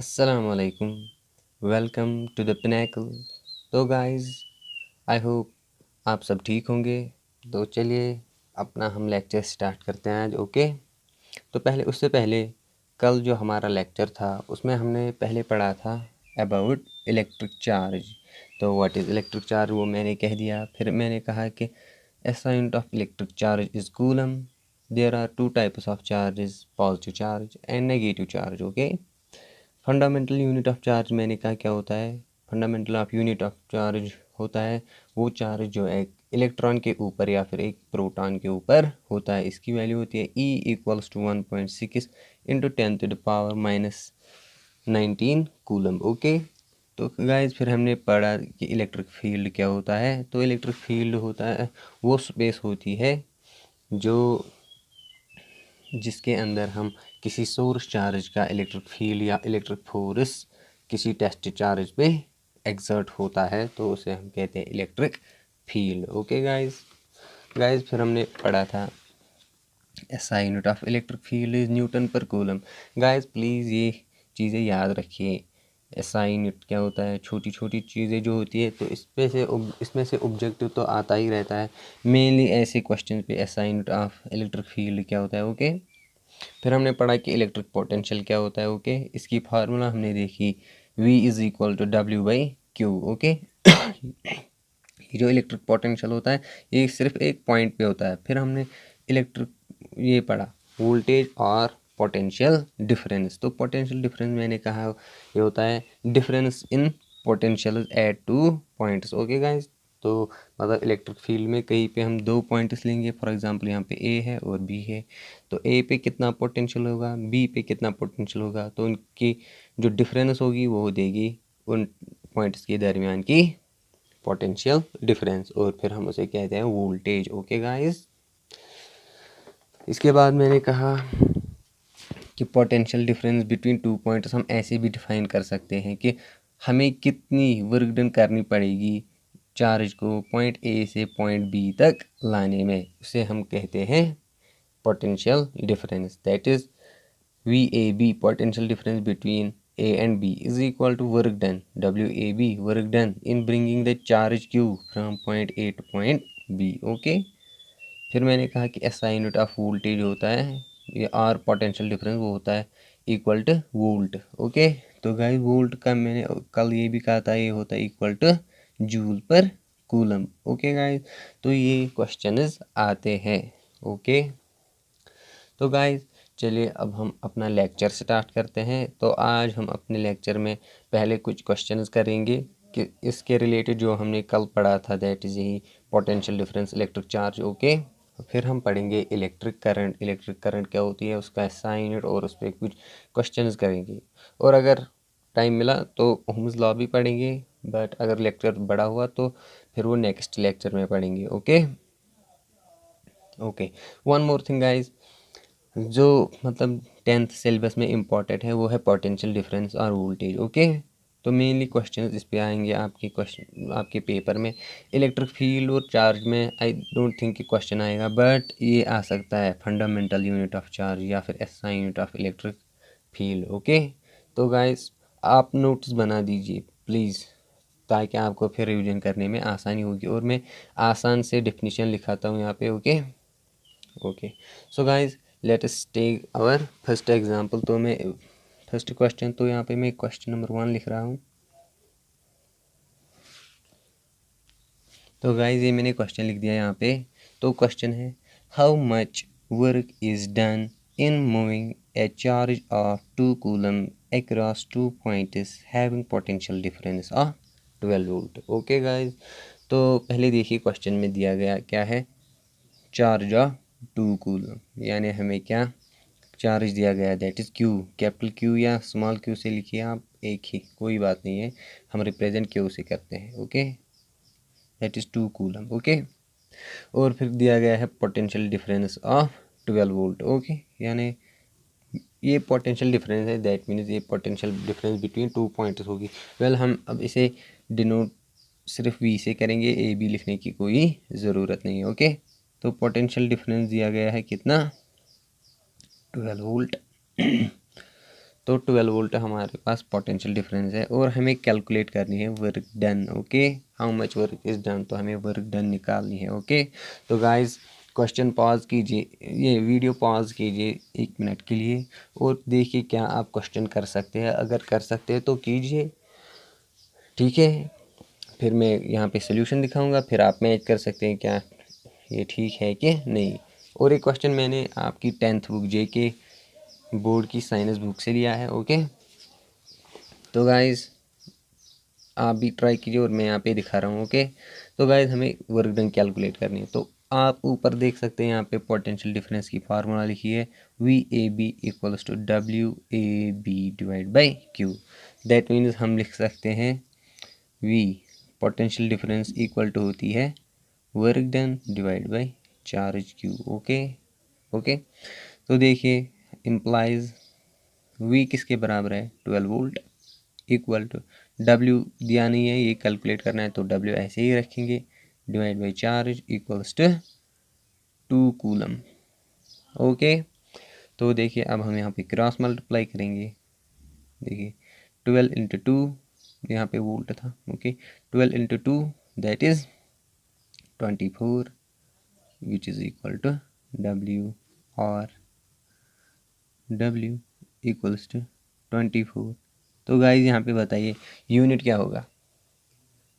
Assalamualaikum. Welcome to the pinnacle. तो guys, I hope आप सब ठीक होंगे। तो चलिए अपना हम लेक्चर स्टार्ट करते हैं आज। ओके, तो उससे पहले कल जो हमारा लेक्चर था उसमें हमने पहले पढ़ा था अबाउट इलेक्ट्रिक चार्ज। तो व्हाट इज़ इलेक्ट्रिक चार्ज वो मैंने कह दिया। फिर मैंने कहा कि SI unit of electric charge is coulomb. There are two types of charges, positive charge and negative charge. Okay, fundamental unit of charge मैंने कहा क्या होता है। Fundamental of unit of charge होता है वो चार्ज जो एक इलेक्ट्रॉन के ऊपर या फिर एक प्रोटॉन के ऊपर होता है। इसकी वैल्यू होती है E = 1.6 इंटू 10⁻⁹ कूलम। ओके, तो गाइज फिर हमने पढ़ा कि इलेक्ट्रिक फील्ड क्या होता है। तो इलेक्ट्रिक फील्ड होता है वो स्पेस होती है जो जिसके अंदर हम किसी सोर्स चार्ज का इलेक्ट्रिक फील्ड या इलेक्ट्रिक फोर्स किसी टेस्ट चार्ज पे एक्सर्ट होता है तो उसे हम कहते हैं इलेक्ट्रिक फील्ड। ओके गाइस फिर हमने पढ़ा था SI unit of electric field is Newton पर कूलम। गाइस प्लीज़ ये चीज़ें याद रखिए। SI यूनिट क्या होता है, छोटी छोटी चीज़ें जो होती है तो इसमें से ऑब्जेक्टिव तो आता ही रहता है। मेनली ऐसे क्वेश्चन पे SI unit of electric field क्या होता है। ओके, फिर हमने पढ़ा कि इलेक्ट्रिक पोटेंशियल क्या होता है। ओके, इसकी फार्मूला हमने देखी V = W/Q। ओके, ये जो इलेक्ट्रिक पोटेंशियल होता है ये सिर्फ एक पॉइंट पे होता है। फिर हमने इलेक्ट्रिक ये पढ़ा वोल्टेज और पोटेंशियल डिफरेंस। तो पोटेंशियल डिफरेंस मैंने कहा ये होता है difference in potential at two points. Okay guys, तो मतलब इलेक्ट्रिक फील्ड में कहीं पे हम दो पॉइंट्स लेंगे। फॉर एग्जांपल यहाँ पे ए है और बी है, तो ए पे कितना पोटेंशियल होगा, बी पे कितना पोटेंशियल होगा, तो उनकी जो डिफरेंस होगी वो देगी उन पॉइंट्स के दरमियान की पोटेंशियल डिफरेंस, और फिर हम उसे कहते हैं वोल्टेज। ओके गाइस, इसके बाद मैंने कहा कि potential difference between two points हम ऐसे भी डिफाइन कर सकते हैं कि हमें कितनी वर्क डन करनी पड़ेगी चार्ज को पॉइंट ए से पॉइंट बी तक लाने में। उसे हम कहते हैं potential difference. That is VAB, potential difference between A and B, is equal to work done, WAB, work done in bringing the charge Q from point A to point B। Okay, फिर मैंने कहा कि SI unit of voltage होता है ये और potential difference वो होता है इक्वल टू वोल्ट। ओके, तो गाइस वोल्ट का मैंने कल ये भी कहा था ये होता है इक्वल टू जूल पर कूलम। ओके गाइस, तो ये क्वेश्चंस आते हैं। ओके, तो गाइस चलिए अब हम अपना लेक्चर स्टार्ट करते हैं। तो आज हम अपने लेक्चर में पहले कुछ क्वेश्चंस करेंगे कि इसके रिलेटेड जो हमने कल पढ़ा था, दैट इज़ यही potential difference electric charge. Okay, फिर हम पढ़ेंगे इलेक्ट्रिक करंट। इलेक्ट्रिक करंट क्या होती है, उसका SI यूनिट, और उस पर कुछ क्वेश्चंस करेंगे। और अगर टाइम मिला तो ओम्स लॉ भी पढ़ेंगे, बट अगर लेक्चर बड़ा हुआ तो फिर वो नेक्स्ट लेक्चर में पढ़ेंगे। Okay okay, one more thing guys, जो मतलब 10th सिलेबस में इम्पॉर्टेंट है वो है पोटेंशियल डिफरेंस और वोल्टेज। ओके, तो मेनली क्वेश्चन इस पे आएंगे आपके क्वेश्चन आपके पेपर में। इलेक्ट्रिक फील्ड और चार्ज में आई डोंट थिंक कि क्वेश्चन आएगा, बट ये आ सकता है फंडामेंटल यूनिट ऑफ चार्ज या फिर SI unit of electric field. Okay, तो गाइस आप नोट्स बना दीजिए प्लीज़, ताकि आपको फिर रिवीजन करने में आसानी होगी। और मैं आसान से डेफिनेशन लिखाता हूँ यहाँ पे। Okay okay, so guys let us take our first example. तो मैं फर्स्ट क्वेश्चन, तो यहाँ पे मैं क्वेश्चन नंबर 1 लिख रहा हूँ। तो गाइज ये मैंने क्वेश्चन लिख दिया यहाँ पे। तो क्वेश्चन है how much work is done in moving A charge of 2 coulomb across 2 points having potential difference of 12 volt. Okay guys, तो पहले देखिए क्वेश्चन में दिया गया क्या है, चार्ज ऑफ 2 कूलम, यानी हमें क्या चार्ज दिया गया, that is Q, capital Q या स्मॉल Q से लिखिए आप, एक ही कोई बात नहीं है, हम रिप्रेजेंट Q से करते हैं। Okay, that is 2 coulomb. Okay, और फिर दिया गया है potential difference of 12 volt. Okay, यानी ये पोटेंशियल डिफरेंस है, दैट मीन्स ये पोटेंशियल डिफरेंस बिटवीन 2 पॉइंट्स होगी। वेल हम अब इसे डिनोट सिर्फ V से करेंगे, AB लिखने की कोई ज़रूरत नहीं है। ओके, तो पोटेंशियल डिफरेंस दिया गया है कितना, 12 वोल्ट। तो 12 वोल्ट हमारे पास पोटेंशियल डिफरेंस है और हमें कैलकुलेट करनी है work done. Okay, how much work is done, तो हमें वर्क डन निकालनी है। ओके, तो गाइस क्वेश्चन पॉज कीजिए, ये वीडियो पॉज कीजिए 1 मिनट के लिए और देखिए क्या आप क्वेश्चन कर सकते हैं। अगर कर सकते हैं तो कीजिए, ठीक है। फिर मैं यहाँ पे सोल्यूशन दिखाऊंगा, फिर आप मैच कर सकते हैं क्या ये ठीक है कि नहीं। और एक क्वेश्चन मैंने आपकी 10th बुक जेके बोर्ड की साइंस बुक से लिया है। ओके, तो गाइस आप भी ट्राई कीजिए और मैं यहाँ पे दिखा रहा हूँ। ओके, तो गाइस हमें वर्क डन कैलकुलेट करनी है। तो आप ऊपर देख सकते हैं यहाँ पे पोटेंशियल डिफरेंस की फार्मूला लिखी है VAB equals to WAB divide by Q। That means हम लिख सकते हैं V potential difference equal to होती है work done divide by charge Q। Okay okay, तो देखिए इम्प्लाइज V किसके बराबर है 12 वोल्ट इक्वल टू W दिया नहीं है, ये कैलकुलेट करना है तो W ऐसे ही रखेंगे divide by charge equals to 2 coulomb. Okay, तो देखिए अब हम यहाँ पे क्रॉस मल्टीप्लाई करेंगे। देखिए 12 इंटू 2, यहाँ पे वोल्ट था। Okay, 12 into 2 that is 24 which is equal to W, और W इक्वल्स टू 24। तो गाइज यहाँ पे बताइए यूनिट क्या होगा,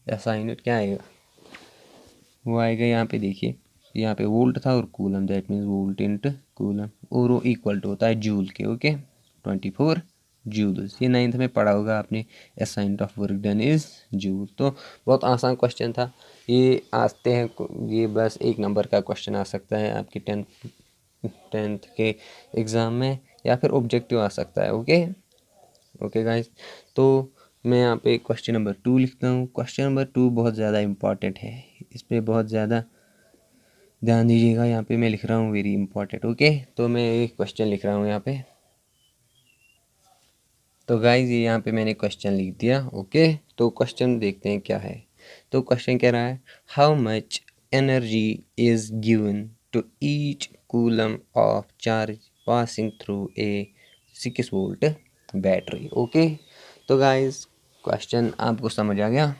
ऐसा यूनिट क्या आएगा, वो आएगा यहाँ पे देखिए, यहाँ पे वोल्ट था और coulomb, that means volt into coulomb, और वो इक्वल टू होता है जूल के। Okay, 24 joules. ये 9th में पढ़ा होगा आपने, as unit of work done is joule. तो बहुत आसान क्वेश्चन था ये, आते हैं ये बस 1 नंबर का क्वेश्चन आ सकता है आपकी 10th के एग्ज़ाम में, या फिर ऑब्जेक्टिव आ सकता है। ओके ओके गाइस, तो मैं यहाँ पे क्वेश्चन नंबर 2 लिखता हूँ। क्वेश्चन नंबर 2 बहुत ज़्यादा इम्पॉर्टेंट है, इस पर बहुत ज़्यादा ध्यान दीजिएगा। यहाँ पे मैं लिख रहा हूँ वेरी इंपॉर्टेंट। ओके, तो मैं एक क्वेश्चन लिख रहा हूँ यहाँ पे। तो गाइज ये यहाँ पे मैंने क्वेश्चन लिख दिया। ओके, तो क्वेश्चन देखते हैं क्या है। तो क्वेश्चन कह रहा है how much energy is given to each coulomb of charge passing through a 6 volt battery. Okay, तो गाइज क्वेश्चन आपको समझ आ गया।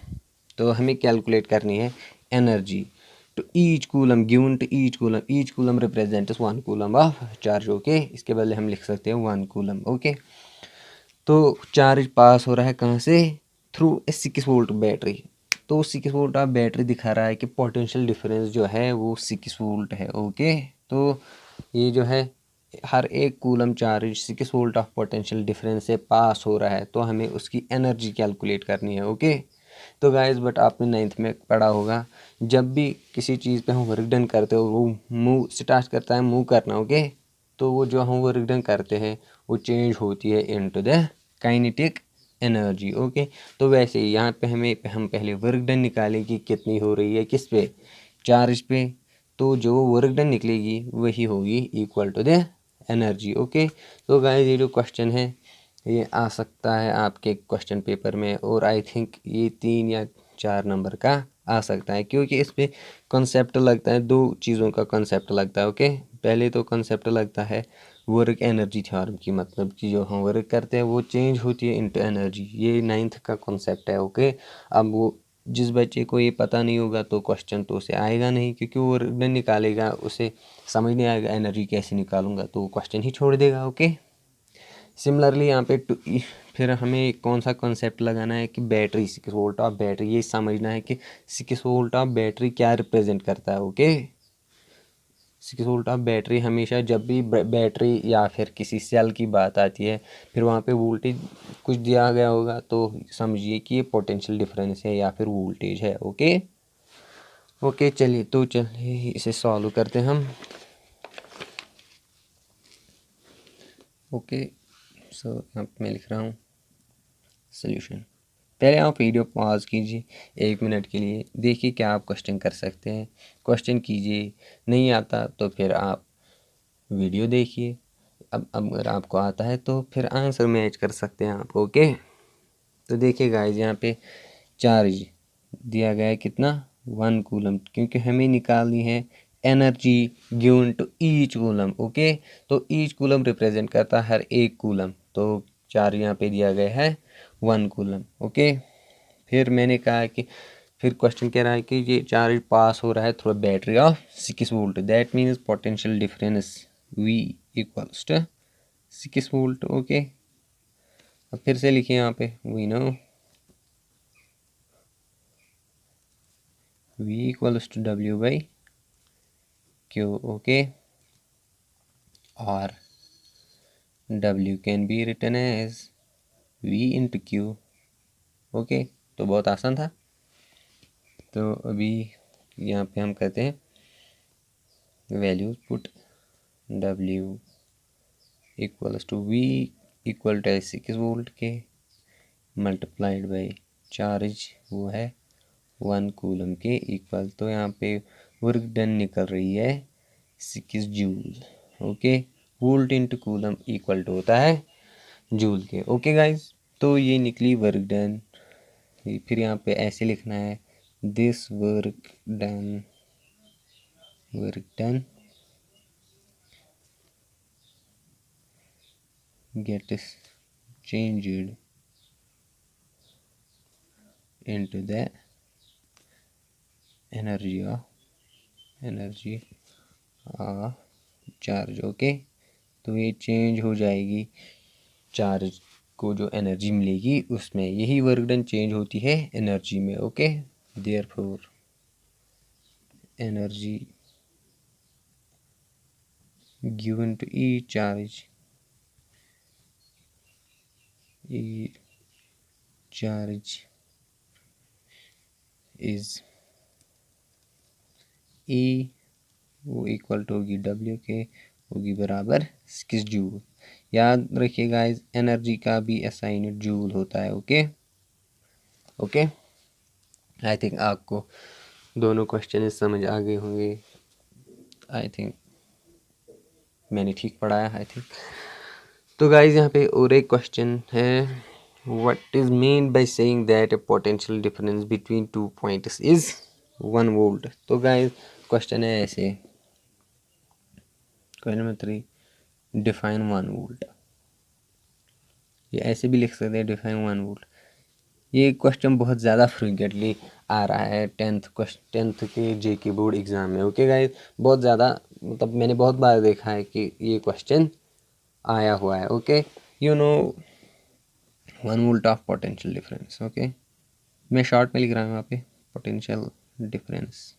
तो हमें कैलकुलेट करनी है energy to each coulomb given to each coulomb represents 1 coulomb of charge. Okay, इसके बदले हम लिख सकते हैं 1 कूलम। ओके, तो चार्ज पास हो रहा है कहाँ से, थ्रू ए 6 वोल्ट बैटरी। तो 6 वोल्ट ऑफ बैटरी दिखा रहा है कि पोटेंशियल डिफरेंस जो है वो 6 वोल्ट है। ओके, तो ये जो है हर एक coulomb charge 6 volt of potential difference से पास हो रहा है, तो हमें उसकी एनर्जी कैलकुलेट करनी है। ओके, तो गाइस बट आपने 9th में पढ़ा होगा, जब भी किसी चीज़ पे हम वर्क डन करते हो वो मूव स्टार्ट करता है मूव करना। ओके, तो वो जो हम वर्क डन करते हैं वो चेंज होती है into the kinetic energy. Okay, तो वैसे ही यहाँ पे हम पहले वर्क डन निकालें कि कितनी हो रही है किस पे, चार्ज पे। तो जो वर्क डन निकलेगी वही होगी equal to the energy. Okay, तो गाइस ये जो क्वेश्चन है ये आ सकता है आपके क्वेश्चन पेपर में, और आई थिंक ये 3 या 4 नंबर का आ सकता है, क्योंकि इस पे कॉन्सेप्ट लगता है, 2 चीज़ों का कॉन्सेप्ट लगता है। ओके, पहले तो कॉन्सेप्ट लगता है वर्क एनर्जी थ्योरम की, मतलब कि जो हम वर्क करते हैं वो चेंज होती है इनटू एनर्जी, ये 9th का कॉन्सेप्ट है। ओके, अब वो जिस बच्चे को ये पता नहीं होगा तो क्वेश्चन तो उसे आएगा नहीं, क्योंकि वो वर्क डन निकालेगा उसे समझ नहीं आएगा एनर्जी कैसे निकालूंगा, तो वो क्वेश्चन ही छोड़ देगा। ओके, सिमिलरली यहाँ पे फिर हमें कौन सा कॉन्सेप्ट लगाना है कि बैटरी 6 वोल्ट ऑफ बैटरी, ये समझना है कि 6 वोल्ट ऑफ बैटरी क्या रिप्रेजेंट करता है। ओके, 6 वोल्ट ऑफ बैटरी हमेशा जब भी बैटरी या फिर किसी सेल की बात आती है, फिर वहाँ पे वोल्टेज कुछ दिया गया होगा, तो समझिए कि ये पोटेंशियल डिफरेंस है या फिर वोल्टेज है। ओके ओके, चलिए तो चलिए इसे सॉल्व करते हैं हम। ओके, सो यहाँ पे मैं लिख रहा हूँ सोल्यूशन। पहले आप वीडियो पॉज कीजिए 1 मिनट के लिए, देखिए क्या आप क्वेश्चन कर सकते हैं, क्वेश्चन कीजिए। नहीं आता तो फिर आप वीडियो देखिए, अब अगर आपको आता है तो फिर आंसर मैच कर सकते हैं आप। ओके, तो देखिए गाइस यहाँ पे चार्ज दिया गया है कितना 1 कूलम, क्योंकि हमें निकालनी है energy given to each coulomb. Okay, तो ईच कूलम रिप्रेजेंट करता है हर एक कूलम, तो चार्ज यहाँ पे दिया गया है 1 कूलम। ओके, फिर मैंने कहा कि फिर क्वेश्चन कह रहा है कि ये चार्ज पास हो रहा है through battery of 6 volt, that means potential difference V equals to 6 volt. Okay, अब फिर से लिखिए यहाँ पे we know V equals to W by Q। Okay, और W can be written as V into Q। Okay, तो बहुत आसान था। तो अभी यहाँ पे हम कहते हैं values put W equals to V equal to 6 volt के मल्टीप्लाइड बाई चार्ज वो है 1 कूलम के इक्वल। तो यहाँ पे वर्क डन निकल रही है 6 joule. Okay, volt into coulomb equal to होता है जूल के। ओके गाइस, तो ये निकली वर्क डन। फिर यहाँ पे ऐसे लिखना है this work done gets changed into the energy of charge. Okay, तो ये चेंज हो जाएगी चार्ज को, जो एनर्जी मिलेगी उसमें, यही वर्क डन चेंज होती है एनर्जी में। Okay, therefore energy given to each charge is E वो इक्वल टू होगी W के, होगी बराबर 6 जूल। याद रखिए गाइस, एनर्जी का भी SI यूनिट जूल होता है। ओके ओके, आई थिंक आपको दोनों क्वेश्चन समझ आ गए होंगे। आई थिंक मैंने ठीक पढ़ाया आई थिंक। तो गाइस यहाँ पे और एक क्वेश्चन है, what is mean by saying that A potential difference between 2 points is 1 volt. तो गाइस क्वेश्चन है ऐसे, क्वेश्चन नंबर 3, डिफाइन 1 वोल्ट। ये ऐसे भी लिख सकते हैं डिफाइन 1 वोल्ट। ये क्वेश्चन बहुत ज़्यादा फ्रीक्वेंटली आ रहा है टेंथ के JK बोर्ड एग्ज़ाम में। ओके गाइस, बहुत ज़्यादा, मतलब मैंने बहुत बार देखा है कि ये क्वेश्चन आया हुआ है। Okay, you know 1 volt of potential difference. Okay, मैं शॉर्ट में लिख रहा हूँ यहाँ पे पोटेंशियल डिफरेंस।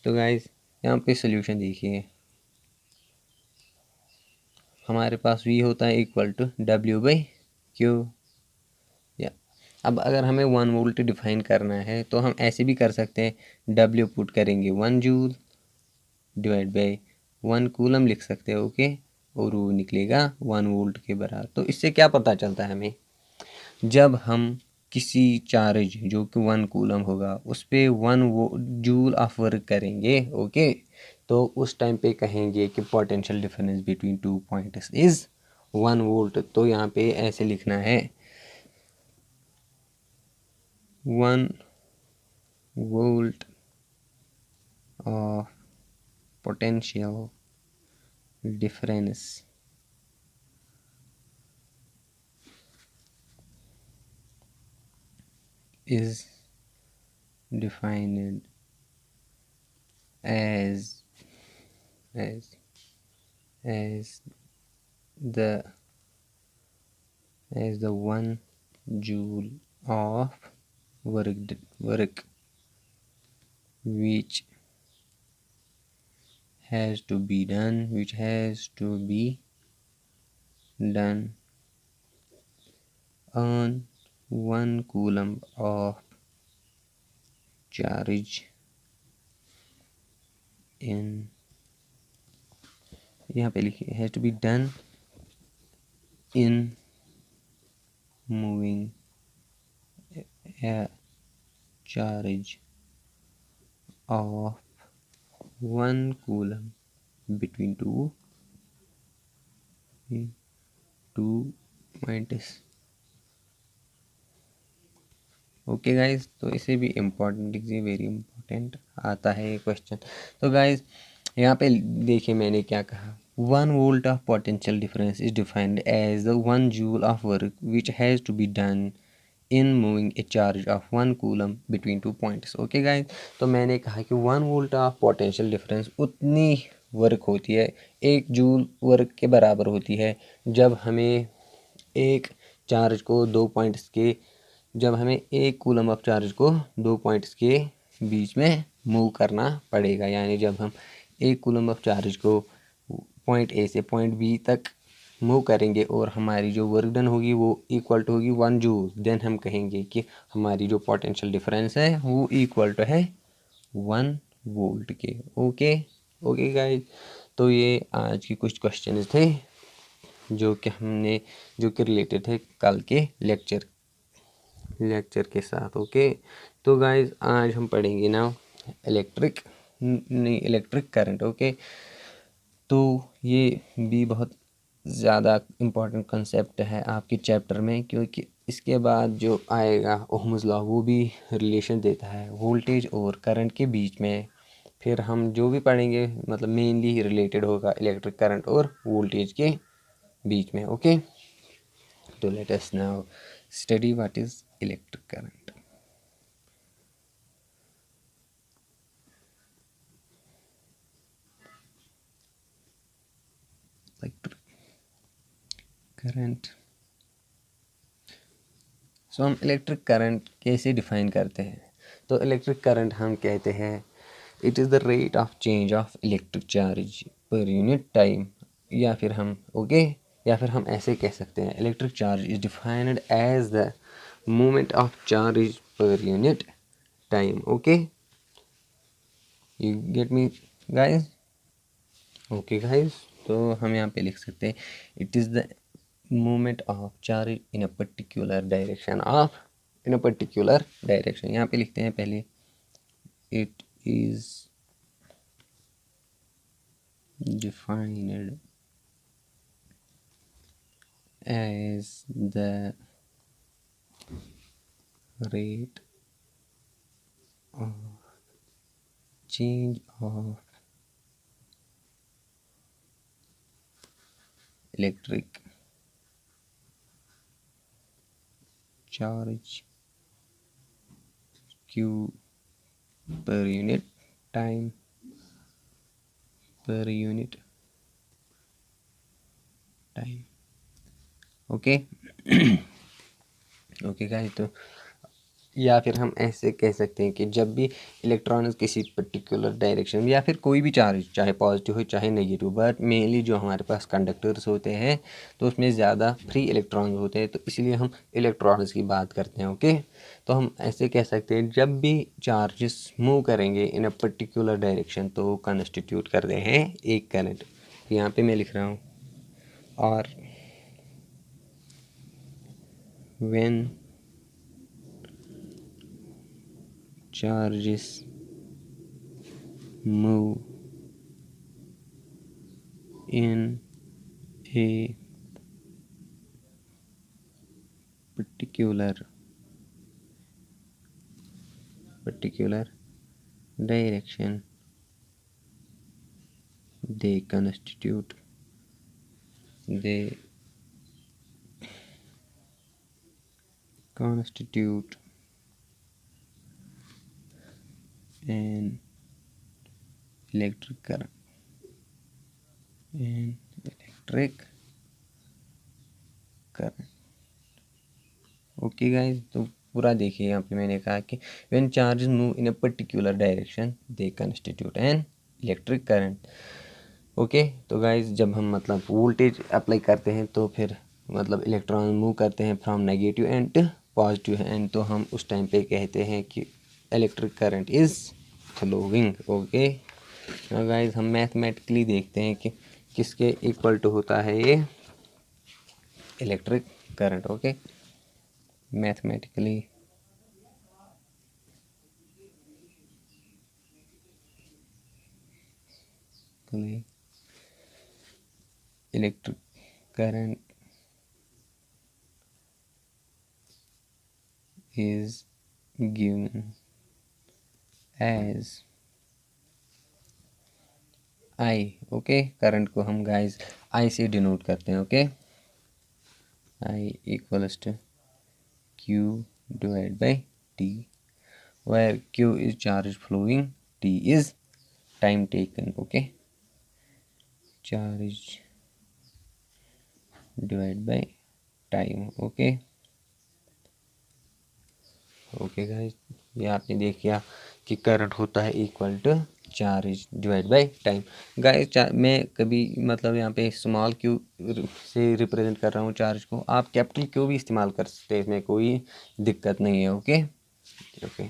तो गाइस यहाँ पे सोल्यूशन देखिए, हमारे पास V होता है equal to W by Q। या अब अगर हमें 1 वोल्ट डिफाइन करना है तो हम ऐसे भी कर सकते हैं, W पुट करेंगे 1 जूल डिवाइड बाई 1 कूलम लिख सकते हैं। ओके, और वो निकलेगा 1 वोल्ट के बराबर। तो इससे क्या पता चलता है हमें, जब हम किसी चार्ज जो कि 1 कूलम होगा उस पर 1 जूल ऑफ वर्क करेंगे। ओके, तो उस टाइम पे कहेंगे कि potential difference between 2 points is 1 volt. तो यहाँ पे ऐसे लिखना है 1 volt of potential difference is defined as the 1 joule of work which has to be done on 1 coulomb of charge in, यहाँ पे लिखिए has to be done in moving a charge of 1 coulomb between two points। Okay guys, तो इसे भी important लिखिए, very important आता है ये क्वेश्चन। तो गाइज यहाँ पे देखिए मैंने क्या कहा, 1 volt of potential difference is defined as the 1 joule of work which has to be done in moving a charge of 1 coulomb between 2 points. Okay guys, तो मैंने कहा कि 1 वोल्ट ऑफ पोटेंशियल डिफरेंस उतनी वर्क होती है, 1 joule work के बराबर होती है जब हमें एक चार्ज को 2 पॉइंट्स के जब हमें 1 कूलम ऑफ चार्ज को 2 पॉइंट्स के बीच में मूव करना पड़ेगा। यानी जब हम 1 कूलम ऑफ चार्ज को पॉइंट ए से पॉइंट बी तक मूव करेंगे और हमारी जो वर्क डन होगी वो इक्वल टू होगी 1 जूल, देन हम कहेंगे कि हमारी जो पोटेंशियल डिफरेंस है वो इक्वल टू है 1 वोल्ट के। ओके ओके गाइस, तो ये आज की कुछ क्वेश्चंस थे जो कि रिलेटेड थे कल के लेक्चर के साथ। ओके, तो गाइस आज हम पढ़ेंगे ना इलेक्ट्रिक करंट। ओके, तो ये भी बहुत ज़्यादा इम्पोर्टेंट कंसेप्ट है आपके चैप्टर में, क्योंकि इसके बाद जो आएगा ओहम्स लॉ वो भी रिलेशन देता है वोल्टेज और करंट के बीच में। फिर हम जो भी पढ़ेंगे मतलब मेनली रिलेटेड होगा इलेक्ट्रिक करंट और वोल्टेज के बीच में। ओके, तो let us now study what is electric current. Electric current, so हम इलेक्ट्रिक करंट कैसे डिफाइन करते हैं? तो इलेक्ट्रिक करंट हम कहते हैं it is the rate of change of electric charge per unit time, या फिर हम ऐसे कह सकते हैं electric charge is defined as the movement of charge per unit time. Okay, you get me guys? Okay guys, तो हम यहाँ पे लिख सकते हैं it is the movement of charge in a particular direction यहाँ पे लिखते हैं पहले it is defined as the rate of change of electric charge Q per unit time okay okay guys, तो या फिर हम ऐसे कह सकते हैं कि जब भी इलेक्ट्रॉन्स किसी पर्टिकुलर डायरेक्शन में या फिर कोई भी चार्ज चाहे पॉजिटिव हो चाहे नेगेटिव, बट मेनली जो हमारे पास कंडक्टर्स होते हैं तो उसमें ज़्यादा फ्री इलेक्ट्रॉन्स होते हैं, तो इसलिए हम इलेक्ट्रॉन्स की बात करते हैं। ओके, तो हम ऐसे कह सकते हैं जब भी चार्जेस मूव करेंगे इन अ पर्टिकुलर डायरेक्शन तो कंस्टिट्यूट करते हैं एक करंट। यहाँ पे मैं लिख रहा हूँ, और when charges move in a particular direction they constitute an electric current okay guys, तो पूरा देखिए यहाँ पे मैंने कहा कि when charges move in a particular direction they constitute an electric current. Okay, तो गाइस जब हम मतलब वोल्टेज अप्लाई करते हैं तो फिर मतलब इलेक्ट्रॉन मूव करते हैं from negative end to positive end, तो हम उस टाइम पे कहते हैं कि electric current is flowing. Okay, guys हम मैथमेटिकली देखते हैं कि किसके इक्वल टू होता है ये electric current. Okay, mathematically electric current is given as I. Okay, current को हम गाइस आई से डिनोट करते हैं। Okay, I equals to Q divide by T, where q is charge flowing, t is time taken. Okay, charge divided by time. Okay, okay guys, ये आपने देख लिया कि करंट होता है equal to charge divide by time. Guys मैं कभी मतलब यहाँ पे स्मॉल क्यू से रिप्रेजेंट कर रहा हूँ चार्ज को, आप कैपिटल क्यू भी इस्तेमाल कर सकते हैं, इसमें कोई दिक्कत नहीं है। ओके ओके,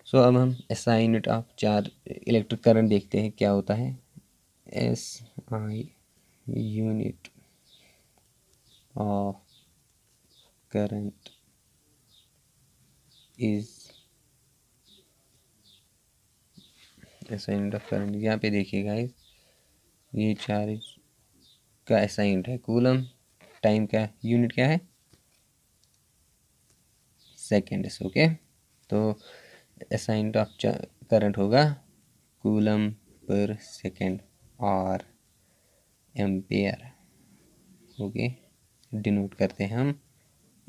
सो अब हम SI unit of charge electric current देखते हैं क्या होता है। SI unit of current is, SI unit of current, यहाँ पे देखिए गाइस, ये चार्ज का SI यूनिट है कूलम, टाइम का यूनिट क्या है, सेकेंड्स। ओके, तो SI यूनिट ऑफ करंट होगा कूलम पर सेकेंड और एम्पेयर। ओके, डिनोट करते हैं हम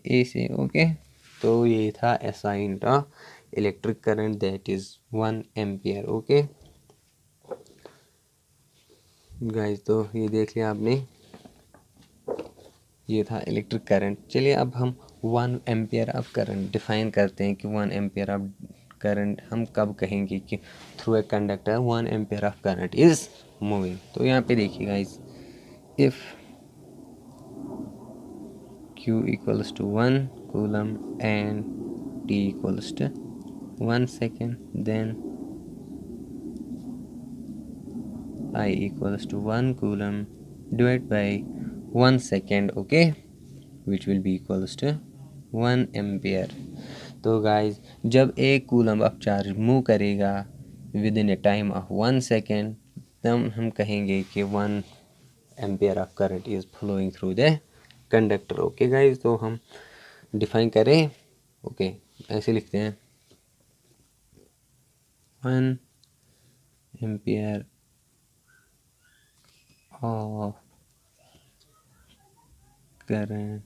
ए से। ओके, तो ये था SI unit of electric current, that is 1 ampere. Okay guys, तो ये देख लिया आपने, ये था इलेक्ट्रिक करंट। चलिए अब हम 1 एम्पेयर ऑफ करंट डिफाइन करते हैं कि 1 एम्पेयर ऑफ करंट हम कब कहेंगे कि through a conductor 1 ampere of current is moving. तो यहाँ पे देखिए guys, if Q equals to 1 coulomb and T equals to 1 second, then I equals to 1 coulomb divided by 1 second, okay, which will be equals to 1 ampere. तो guys जब एक coulomb of charge move करेगा within a time of 1 second, तब हम कहेंगे कि 1 ampere of current is flowing through the conductor. Okay guys, तो हम डिफाइन करें। ओके, ऐसे लिखते हैं 1 ampere of current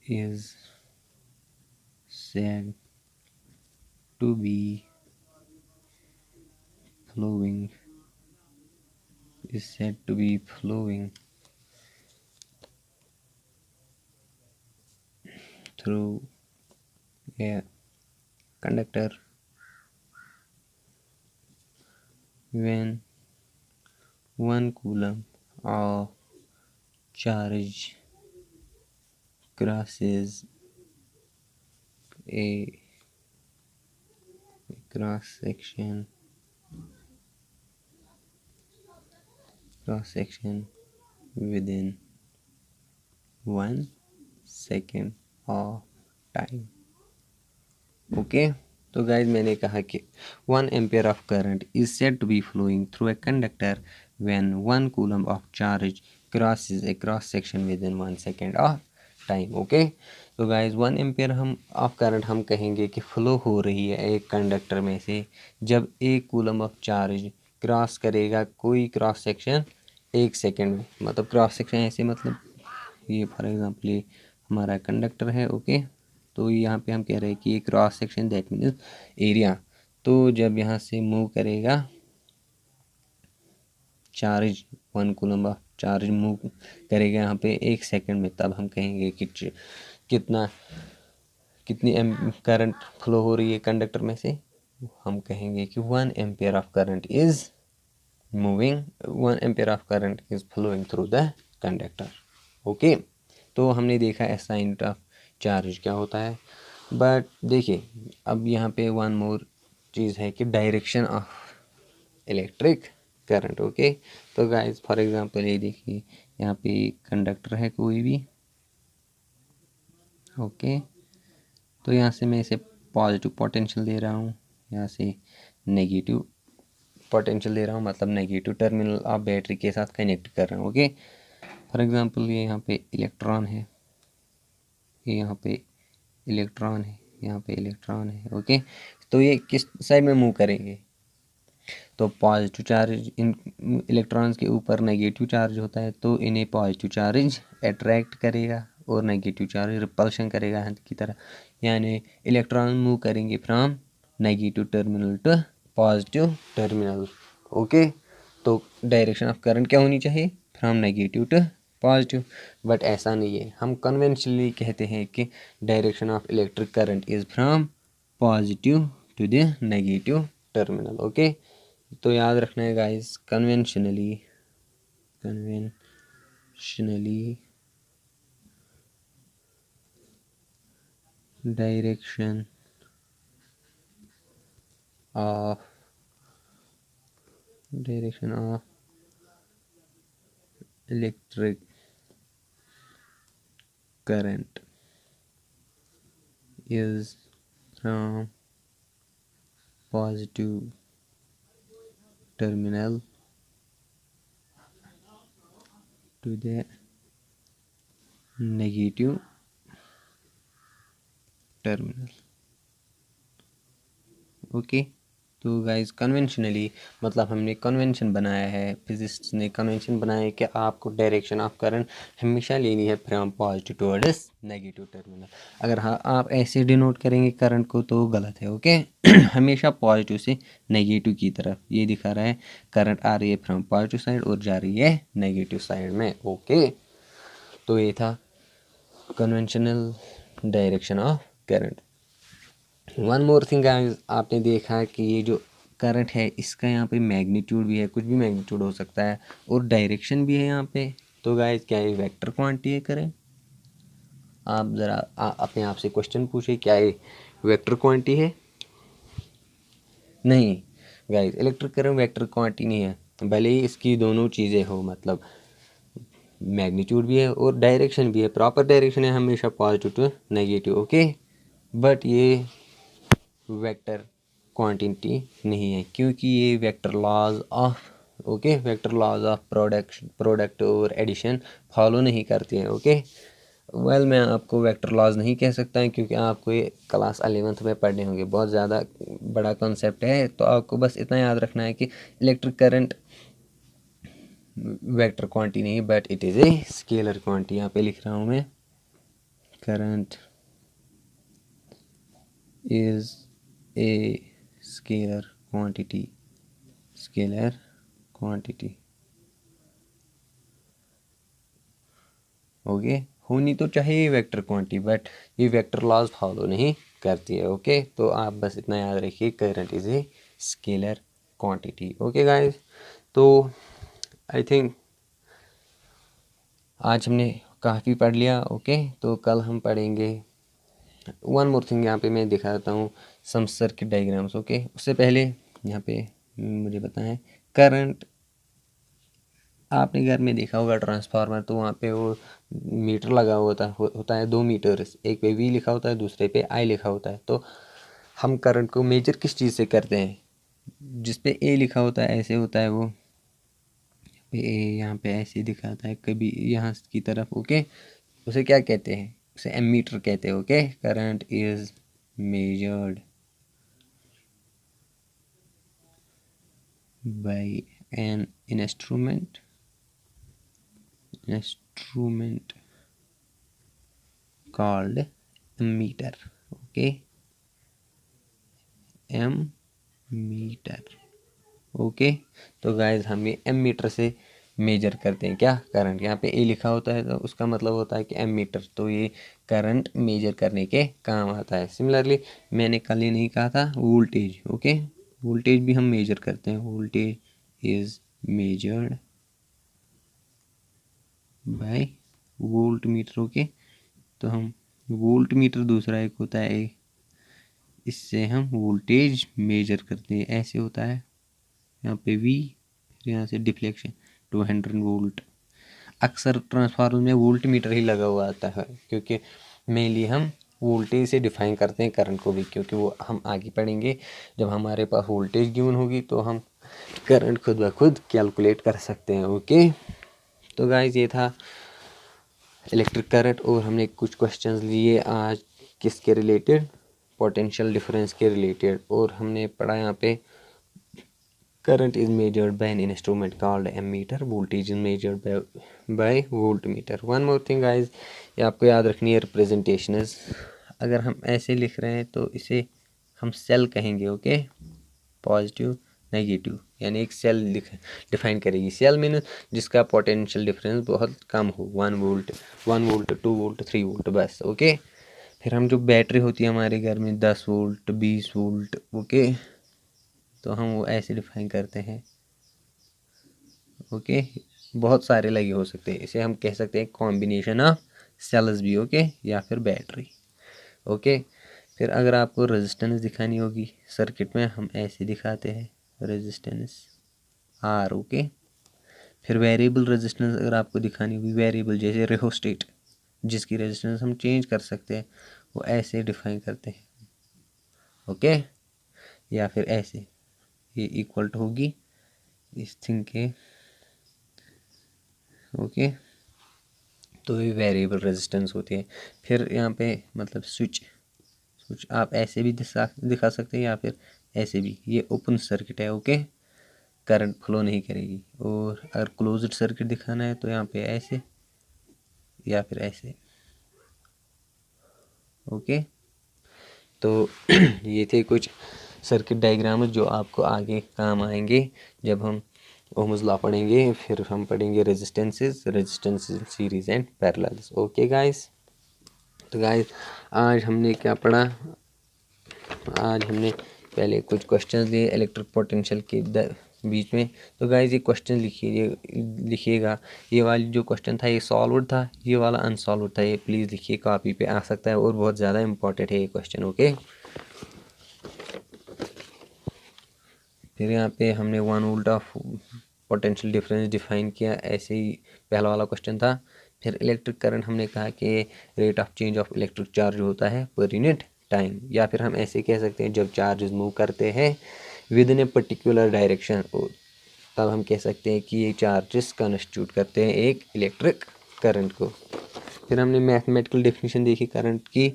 is said to be flowing through a conductor when 1 coulomb of charge crosses a cross section within 1 second of time। Okay, तो guys मैंने कहा कि 1 ampere of current is said to be flowing through a conductor when 1 coulomb of charge crosses a cross section within 1 second of time. Okay, तो guys 1 ampere हम of current हम कहेंगे कि flow हो रही है एक कंडक्टर में से जब एक कूलम ऑफ चार्ज क्रॉस करेगा कोई क्रॉस सेक्शन 1 सेकेंड में। मतलब क्रॉस सेक्शन ऐसे, मतलब ये फॉर एग्जांपल ये हमारा कंडक्टर है। ओके, तो यहाँ पे हम कह रहे हैं कि ये cross section that means area, तो जब यहाँ से मूव करेगा charge 1 coulomb of charge move करेगा यहाँ पे 1 सेकेंड में, तब हम कहेंगे कि कितनी करंट फ्लो हो रही है कंडक्टर में से। हम कहेंगे कि 1 ampere of current is moving, 1 ampere of current is flowing through the conductor. Okay, तो हमने देखा SI यूनिट ऑफ चार्ज क्या होता है। बट देखिए अब यहाँ पे वन मोर चीज़ है कि direction of electric current. Okay, तो गाइस फॉर एग्जांपल ये देखिए यहाँ पे कंडक्टर है कोई भी। ओके, तो यहाँ से मैं इसे पॉजिटिव पोटेंशियल दे रहा हूँ, यहाँ से नेगेटिव पोटेंशियल दे रहा हूँ, मतलब नेगेटिव टर्मिनल ऑफ बैटरी के साथ कनेक्ट कर रहा हूँ। ओके, फॉर एग्जांपल ये यहाँ पे इलेक्ट्रॉन है, ये यहाँ पे इलेक्ट्रॉन है, यहाँ पे इलेक्ट्रॉन है। ओके, तो ये किस साइड में मूव करेंगे, तो पॉजिटिव चार्ज इन इलेक्ट्रॉन्स के ऊपर नेगेटिव चार्ज होता है, तो इन्हें पॉजिटिव चार्ज अट्रैक्ट करेगा और नेगेटिव चार्ज रिपल्शन करेगा हाथ की तरह, यानी इलेक्ट्रॉन मूव करेंगे from negative terminal to positive terminal. Okay, तो डायरेक्शन ऑफ करंट क्या होनी चाहिए, from negative to positive, but ऐसा नहीं है। हम कन्वेंशनली कहते हैं कि direction of electric current is from positive to the negative terminal. Okay, तो याद रखना है guys, conventionally direction of electric current is from positive terminal to the negative terminal। Okay, तो गाइस कन्वेंशनली मतलब हमने कन्वेंशन बनाया है, फिजिसिस्ट ने कन्वेंशन बनाया है कि आपको डायरेक्शन ऑफ करंट हमेशा लेनी है from positive towards negative terminal. अगर हाँ आप ऐसे डिनोट करेंगे करंट को तो गलत है। ओके हमेशा पॉजिटिव से नेगेटिव की तरफ, ये दिखा रहा है करंट आ रही है फ्रॉम पॉजिटिव साइड और जा रही है नेगेटिव साइड में। ओके, तो ये था conventional direction of current. One more thing guys, आपने देखा कि ये जो करंट है इसका यहाँ पे मैग्नीट्यूड भी है, कुछ भी मैग्नीट्यूड हो सकता है, और डायरेक्शन भी है यहाँ पे। तो गाइस क्या ये वेक्टर क्वांटिटी है करें, आप ज़रा अपने आप से क्वेश्चन पूछे, क्या ये वेक्टर क्वांटिटी है? नहीं guys, electric current vector quantity नहीं है, भले ही इसकी दोनों चीज़ें हो, मतलब मैग्नीट्यूड भी है और डायरेक्शन भी है, प्रॉपर डायरेक्शन है हमेशा positive to negative. Okay, but ये वेक्टर क्वांटिटी नहीं है, क्योंकि ये वेक्टर लॉज ऑफ प्रोडक्ट और एडिशन फॉलो नहीं करते हैं। ओके, वेल मैं आपको वेक्टर लॉज नहीं कह सकता क्योंकि आपको ये क्लास 11th में पढ़ने होंगे, बहुत ज़्यादा बड़ा कॉन्सेप्ट है। तो आपको बस इतना याद रखना है कि इलेक्ट्रिक करंट वेक्टर क्वांटिटी नहीं, but it is a scalar quantity. यहाँ पे लिख रहा हूँ मैं, current is a scalar quantity okay, होनी तो चाहिए वेक्टर क्वांटिटी, बट ये वेक्टर लॉज फॉलो नहीं करती है। ओके, तो आप बस इतना याद रखिए, current is a scalar quantity. Okay guys, तो आई थिंक आज हमने काफ़ी पढ़ लिया। ओके, तो कल हम पढ़ेंगे। वन मोर थिंग यहाँ पे मैं दिखाता हूँ सम सर्किट डायग्राम्स। ओके, उससे पहले यहाँ पे मुझे बताएं, करंट आपने घर में देखा होगा ट्रांसफार्मर, तो वहाँ पे वो मीटर लगा होता है 2 मीटर, एक पे वी लिखा होता है, दूसरे पे आई लिखा होता है। तो हम करंट को मेजर किस चीज़ से करते हैं, जिस पे ए लिखा होता है ऐसे होता है वो पे ए, यहाँ पे ऐसे दिखाता है कभी यहाँ की तरफ। ओके, उसे क्या कहते हैं, उसे एमीटर कहते हैं। Okay, current is measured by an instrument called ammeter। Okay, ammeter. Okay, तो गाइज हम ये एमीटर से मेजर करते हैं क्या, करंट। यहाँ पे ए लिखा होता है तो उसका मतलब होता है कि एमीटर, तो ये करंट मेजर करने के काम आता है। सिमिलरली मैंने कल ही नहीं कहा था वोल्टेज। ओके, वोल्टेज भी हम मेजर करते हैं, voltage is measured bye volt meter. Okay, तो हम वोल्ट मीटर दूसरा एक होता है, इससे हम वोल्टेज मेजर करते हैं। ऐसे होता है, यहाँ पे V, फिर यहाँ से डिफ्लेक्शन 200 वोल्ट। अक्सर ट्रांसफार्मर में वोल्ट मीटर ही लगा हुआ आता है, क्योंकि मेनली हम वोल्टेज से डिफाइन करते हैं करंट को भी, क्योंकि वो हम आगे पढ़ेंगे। जब हमारे पास वोल्टेज गिवन होगी तो हम करंट खुद ब खुद कैलकुलेट कर सकते हैं। ओके, तो गाइज ये था इलेक्ट्रिक करंट, और हमने कुछ क्वेश्चंस लिए आज किसके रिलेटेड, पोटेंशियल डिफरेंस के रिलेटेड, और हमने पढ़ा यहाँ पे current is measured by an instrument called ammeter, voltage is measured by voltmeter. One more thing guys, ये आपको याद रखनी है representations. अगर हम ऐसे लिख रहे हैं तो इसे हम सेल कहेंगे, ओके, पॉजिटिव नेगेटिव, यानी एक सेल डिफाइन करेगी. सेल मीन जिसका पोटेंशियल डिफरेंस बहुत कम हो, 1 वोल्ट 2 वोल्ट 3 वोल्ट बस, ओके. फिर हम जो बैटरी होती है हमारे घर में 10 वोल्ट 20 वोल्ट, ओके, तो हम वो ऐसे डिफाइन करते हैं, ओके. बहुत सारे लगे हो सकते हैं, इसे हम कह सकते हैं कॉम्बिनेशन ऑफ सेल्स भी, ओके, या फिर बैटरी, ओके. फिर अगर आपको रेजिस्टेंस दिखानी होगी सर्किट में, हम ऐसे दिखाते हैं रेजिस्टेंस आर, ओके. फिर वेरिएबल रेजिस्टेंस अगर आपको दिखानी होगी, वेरिएबल जैसे रेहोस्टेट जिसकी रेजिस्टेंस हम चेंज कर सकते हैं, वो ऐसे डिफाइन करते हैं, ओके. या फिर ऐसे, ये इक्वल टू होगी इस थिंग के, ओके. तो ये वेरिएबल रेजिस्टेंस होती है. फिर यहाँ पे मतलब स्विच आप ऐसे भी दिखा सकते हैं या फिर ऐसे भी. ये ओपन सर्किट है, ओके, करंट फ्लो नहीं करेगी. और अगर क्लोज्ड सर्किट दिखाना है तो यहाँ पे ऐसे या फिर ऐसे, ओके. तो ये थे कुछ सर्किट डायग्राम जो आपको आगे काम आएंगे जब हम ओम्स लॉ पढ़ेंगे. फिर हम पढ़ेंगे resistances series and parallels, okay guys. तो गाइस आज हमने क्या पढ़ा, आज हमने पहले कुछ क्वेश्चंस लिए इलेक्ट्रिक पोटेंशियल के बीच में. तो गाइस ये क्वेश्चन लिखिएगा. ये वाली जो क्वेश्चन था ये सॉल्व था, ये वाला अनसॉल्व था, ये प्लीज़ लिखिए, कॉपी पे आ सकता है और बहुत ज़्यादा इंपॉर्टेंट है ये क्वेश्चन, ओके. फिर यहाँ पे हमने 1 volt of potential difference define किया, ऐसे ही पहला वाला क्वेश्चन था. फिर इलेक्ट्रिक करंट हमने कहा कि rate of change of electric charge होता है पर यूनिट टाइम, या फिर हम ऐसे कह सकते हैं जब चार्जेस मूव करते हैं with in a particular direction, तब हम कह सकते हैं कि ये चार्जेस कॉन्स्टिट्यूट करते हैं एक इलेक्ट्रिक करंट को. फिर हमने मैथमेटिकल डेफिनेशन देखी करंट की,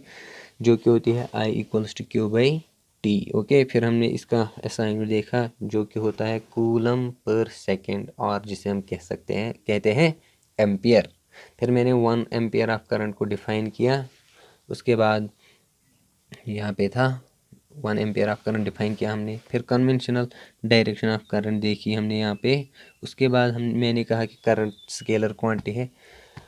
जो कि होती है I equals to Q by T, okay. फिर हमने इसका असाइनमेंट देखा जो कि होता है कूलम पर सेकेंड, और जिसे हम कहते हैं एम्पियर. फिर मैंने 1 एम्पियर ऑफ करंट को डिफाइन किया. उसके बाद यहाँ पे था 1 एम्पियर ऑफ करंट डिफाइन किया हमने. फिर कन्वेंशनल डायरेक्शन ऑफ करंट देखी हमने यहाँ पे. उसके बाद मैंने कहा कि करंट स्केलर क्वांटिटी है,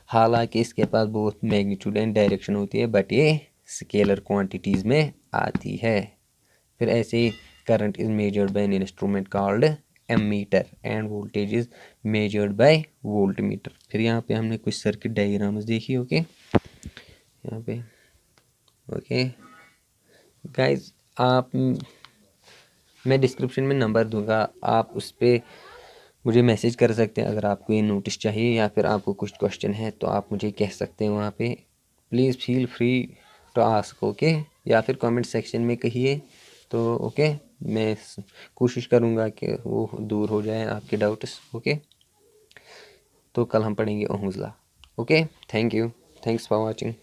हालांकि इसके पास बहुत मैग्नीट्यूड एंड डायरेक्शन होती है, बट ये स्केलर क्वांटिटीज़ में आती है. फिर ऐसे ही current is measured by an instrument called ammeter and voltage is measured by voltmeter. फिर यहाँ पे हमने कुछ सर्किट डायग्राम्स देखी, ओके. यहाँ पे ओके गाइज, आप मैं डिस्क्रिप्शन में नंबर दूंगा, आप उस पर मुझे मैसेज कर सकते हैं अगर आपको ये नोटिस चाहिए या फिर आपको कुछ क्वेश्चन है तो आप मुझे कह सकते हैं वहाँ पे. Please feel free to ask, okay, या फिर कमेंट सेक्शन में कहिए. तो ओके, मैं कोशिश करूँगा कि वो दूर हो जाए आपके डाउट्स, ओके. तो कल हम पढ़ेंगे Ohm's law, okay. Thank you, thanks for watching.